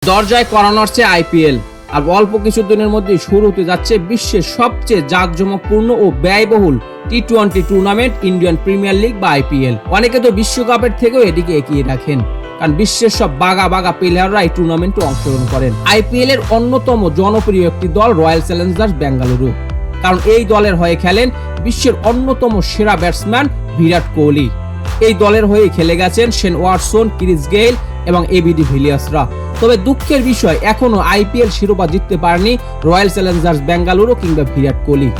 দরজায় করানো হচ্ছে আইপিএল, আর অল্প কিছুদিনের মধ্যে শুরু হতে যাচ্ছে বিশ্বের সবচেয়ে জাঁকজমকপূর্ণ ও ব্যয়বহুল টি-20 টুর্নামেন্ট ইন্ডিয়ান প্রিমিয়ার লিগ বা আইপিএল। অনেকে তো বিশ্বকাপের থেকেও এদিকে এগিয়ে রাখেন, কারণ বিশ্বের সব বাগা বাগা প্লেয়াররা এই টুর্নামেন্টে অংশগ্রহণ করেন। আইপিএল এর অন্যতম জনপ্রিয় একটি দল রয়্যাল চ্যালেঞ্জার্স বেঙ্গালুরু, কারণ এই দলের হয়ে খেলেন বিশ্বের অন্যতম সেরা ব্যাটসম্যান বিরাট কোহলি। এই দলের হয়ে খেলে গেছেন শেন ওয়াটসন, ক্রিস গেইল এবং এবি ডি ভিলিয়ার্সরা। তবে দুঃখের বিষয়, এখনো আইপিএল শিরোপা জিততে পারেনি রয়্যাল চ্যালেঞ্জার্স বেঙ্গালুরু কিংবা বিরাট কোহলি।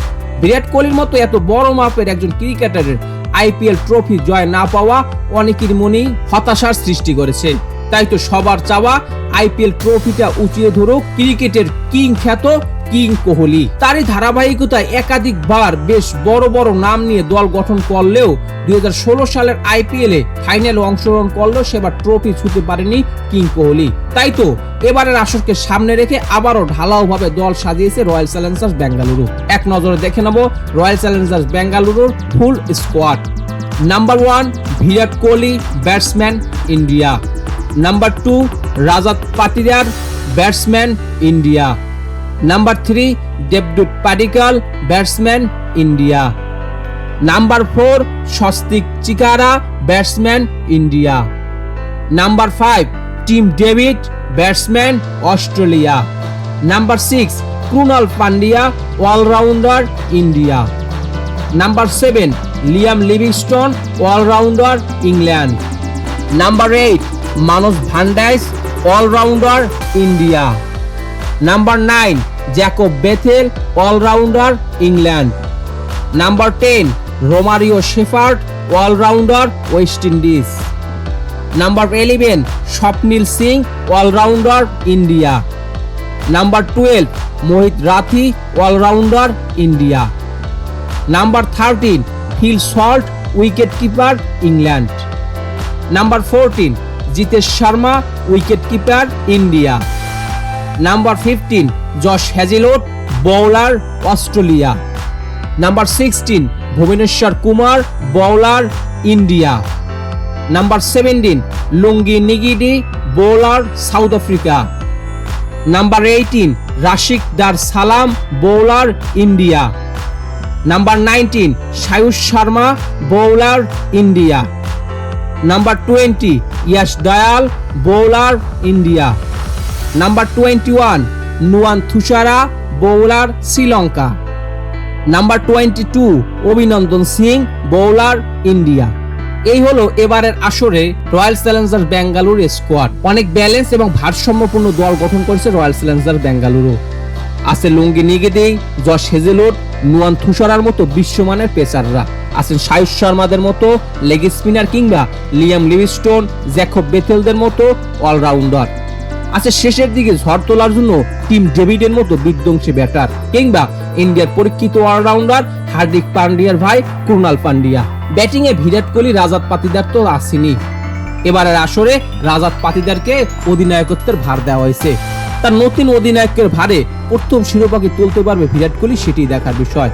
বিরাট কোহলির মতো এত বড় মাপের একজন ক্রিকেটারের আইপিএল ট্রফি জয় না পাওয়া অনেকের মনেই হতাশার সৃষ্টি করেছে। তাই তো সবার চাওয়া আইপিএল ট্রফিটা উঁচিয়ে ধরুক ক্রিকেটের কিং খ্যাত কিং কোহলি। তারই ধারাবাহিকতায় একাধিকবার বেশ বড় বড় নাম নিয়ে দল গঠন করলেও 2016 সালের আইপিএল এ ফাইনালে অংশগ্রহণ করলেও সেবার ট্রফি ছুঁতে পারেনি কিং কোহলি। তাই তো এবারের আসরকে সামনে রেখে আবারও ঢালাওভাবে দল সাজিয়েছে রয়্যাল চ্যালেঞ্জার্স বেঙ্গালুরু। এক নজরে দেখে নেব রয়্যাল চ্যালেঞ্জার্স বেঙ্গালুরুর full squad. Number 1 Virat Kohli, batsman, India. Number 2 Rajat Patidar, batsman, India. Number 3 দেবদূত Padikkal, batsman, India. Number 4 Swastik Chikara, batsman, India. Number 5 Tim David, batsman, Australia. Number 6 Krunal Pandya, allrounder, India. Number 7 Liam Livingstone, allrounder, England. Number 8 Manas Bhandage, allrounder, India. Number 9 Jacob Bethell, allrounder, England. Number 10 Romario Shepherd, allrounder, West Indies. Number 11 স্বপ্নিল Singh, allrounder, India. Number 12 Mohit Rathee, allrounder, India. Number 13 Phil Salt, wicket keeper, England. Number 14 Jitesh Sharma, wicket keeper, India. Number 15 Josh Hazlewood, bowler, Australia. Number 16 Bhuvneshwar Kumar, bowler, India. Number 17 Lungi Ngidi, bowler, South Africa. Number 18 Rasikh Dar Salam, bowler, India. Number 19 Suyash Sharma, bowler, India. Number 20 Yash Dayal, bowler, India. Number 21 Nuwan Thushara, bowler, Sri Lanka. Number 22 অভিনন্দন Singh, bowler, India. এই হলো এবারের আসরে royal Challengers Bengaluru squad. অনেক balance এবং ভারসাম্যপূর্ণ দল গঠন করেছে রয়্যাল চ্যালেঞ্জার্স বেঙ্গালুরু। আছে লুঙ্গি নিগিদি, জশ হেজেলউড, নুয়ান থুসারার মতো বিশ্বমানের পেসাররা। আছেন সায়ুষ শর্মাদের মতো লেগ স্পিনার কিংবা লিয়াম লিভিংস্টোন, জ্যাকব বেথেলদের মতো অলরাউন্ডার। আছে শেষের দিকে ঝড় তোলার জন্য টিম ডেভিডের মতো বিধ্বংসী ব্যাটার কিংবা ইন্ডিয়ার পরীক্ষিত অলরাউন্ডার হার্দিক পান্ডিয়ার ভাই ক্রুনাল পান্ডিয়া। ব্যাটিং এ বিরাট কোহলি, রাজাত পাটিদার তো আসেনি। এবারের আসরে রাজাত পাটিদারকে অধিনায়কত্বের ভার দেওয়া হয়েছে। তার নতুন অধিনায়কের ভারে প্রথম শিরোপাকে তুলতে পারবে বিরাট কোহলি, সেটি দেখার বিষয়।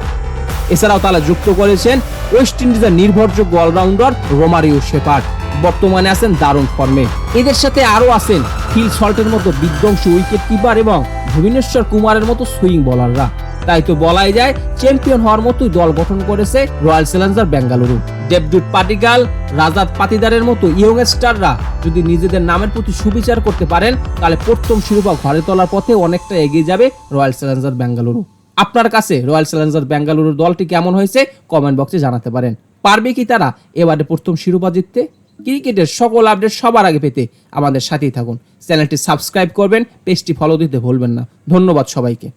এছাড়াও তারা যুক্ত করেছেন ওয়েস্ট ইন্ডিজের নির্ভরযোগ্য অলরাউন্ডার রোমারিও শেফার্ড, বর্তমানে আছেন দারুণ ফর্মে। এদের সাথে আরো আছেন ফিল সল্টের মতো বিধ্বংসী উইকেট কিপার এবং ভুবনেশ্বর কুমারের মতো সুইং বোলাররা। তাই তো বলাই যায় চ্যাম্পিয়ন হওয়ার মতোই দল গঠন করেছে রয়্যাল চ্যালেঞ্জার্স বেঙ্গালুরু। দেবদূত পাডিক্কাল, রাজাত পাটিদারের মতো ইয়ংস্টাররা যদি নিজেদের নামের প্রতি সুবিচার করতে পারেন, তাহলে প্রথম শিরোপা ঘরে তোলার পথে অনেকটা এগিয়ে যাবে রয়্যাল চ্যালেঞ্জার্স বেঙ্গালুরু। আপনার কাছে রয়্যাল চ্যালেঞ্জার্স বেঙ্গালুরুর দলটি কেমন হয়েছে কমেন্ট বক্সে জানাতে পারেন। পারবে কি তারা এবারে প্রথম শিরোপা জিততে? ক্রিকেটের সকল আপডেট সবার আগে পেতে আমাদের সাথেই থাকুন। চ্যানেলটি সাবস্ক্রাইব করবেন, পেজটি ফলো দিতে ভুলবেন না। ধন্যবাদ সবাইকে।